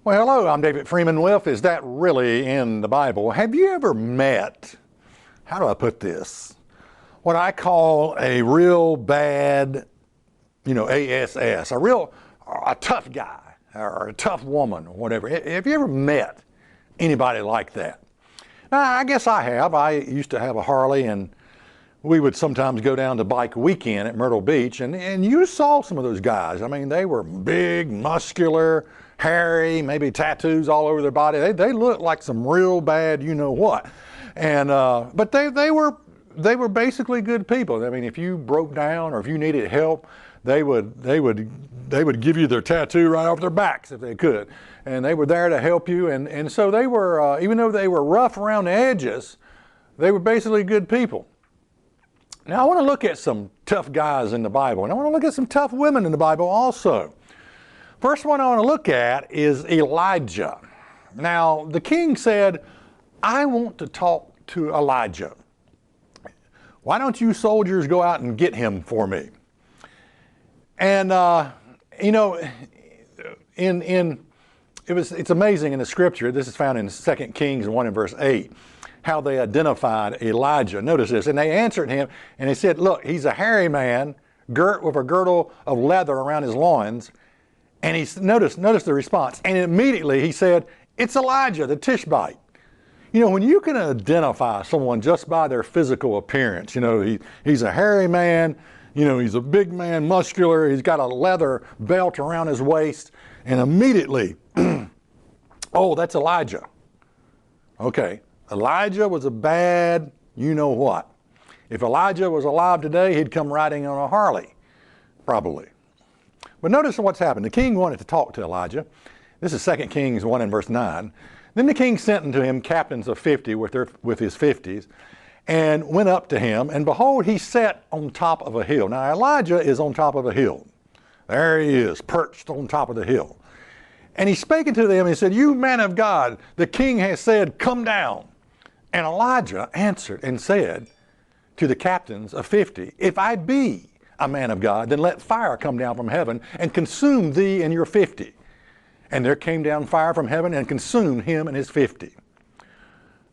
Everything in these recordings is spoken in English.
Well, hello, I'm David Freeman with Is That Really in the Bible? Have you ever met, how do I put this, what I call a real bad, ASS, a tough guy or a tough woman or whatever? Have you ever met anybody like that? Now, I guess I have. I used to have a Harley, and we would sometimes go down to bike weekend at Myrtle Beach, and you saw some of those guys. I mean, they were big, muscular, hairy, maybe tattoos all over their body. They looked like some real bad what. And but they were basically good people. I mean, if you broke down or if you needed help, they would give you their tattoo right off their backs if they could. And they were there to help you. And so they were, even though they were rough around the edges, they were basically good people. Now I want to look at some tough guys in the Bible, and I want to look at some tough women in the Bible also. First one I want to look at is Elijah. Now, the king said, I want to talk to Elijah. Why don't you soldiers go out and get him for me? And, it's amazing in the scripture. This is found in 2 Kings 1 and verse 8, how they identified Elijah. Notice this. And they answered him, and they said, look, he's a hairy man, girt with a girdle of leather around his loins. And notice the response. And immediately he said, it's Elijah, the Tishbite. When you can identify someone just by their physical appearance, he's a hairy man, he's a big man, muscular, he's got a leather belt around his waist, and immediately, oh, that's Elijah. Okay, Elijah was a bad you-know-what. If Elijah was alive today, he'd come riding on a Harley, probably. But notice what's happened. The king wanted to talk to Elijah. This is 2 Kings 1 and verse 9. Then the king sent unto him captains of 50 with his 50s, and went up to him, and behold, he sat on top of a hill. Now Elijah is on top of a hill. There he is, perched on top of the hill. And he spake unto them, and he said, you man of God, the king has said, come down. And Elijah answered and said to the captains of 50, if I be a man of God, then let fire come down from heaven and consume thee and your 50. And there came down fire from heaven and consumed him and his 50.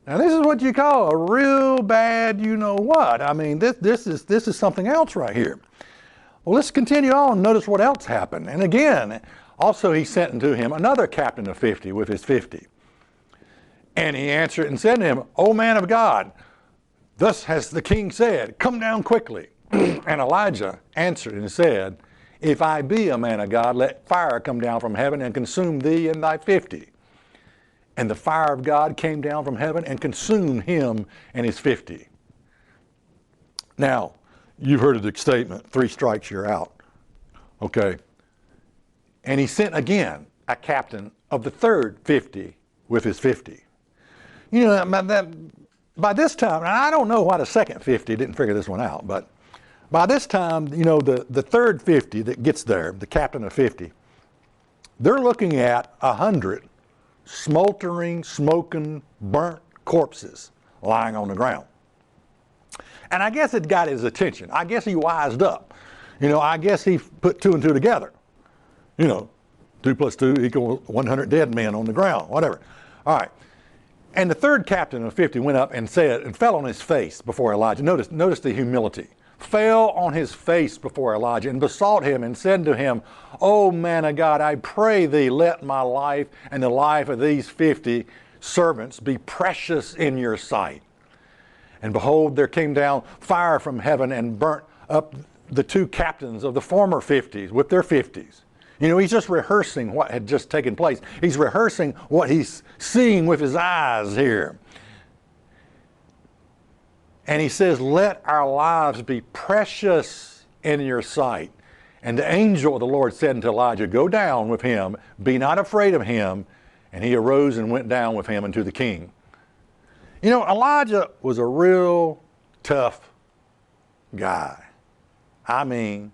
Now this is what you call a real bad you-know-what. I mean, this is something else right here. Well, let's continue on. Notice what else happened. And again, also he sent unto him another captain of 50 with his 50. And he answered and said to him, O man of God, thus has the king said, come down quickly. And Elijah answered and said, if I be a man of God, let fire come down from heaven and consume thee and thy 50. And the fire of God came down from heaven and consumed him and his 50. Now, you've heard of the statement, 3 strikes, you're out. Okay. And he sent again a captain of the third 50 with his 50. By this time, and I don't know why the second 50 didn't figure this one out, but by this time, the third 50 that gets there, the captain of 50, they're looking at 100 smoldering, smoking, burnt corpses lying on the ground. And I guess it got his attention. I guess he wised up. I guess he put 2 and 2 together. 2 plus 2 equals 100 dead men on the ground, whatever. All right. And the third captain of 50 went up and said, and fell on his face before Elijah. Notice the humility. Fell on his face before Elijah and besought him and said to him, O man of God, I pray thee, let my life and the life of these 50 servants be precious in your sight. And behold, there came down fire from heaven and burnt up the 2 captains of the former 50s with their 50s. He's just rehearsing what had just taken place. He's rehearsing what he's seeing with his eyes here. And he says, let our lives be precious in your sight. And the angel of the Lord said unto Elijah, go down with him, be not afraid of him. And he arose and went down with him unto the king. Elijah was a real tough guy. I mean,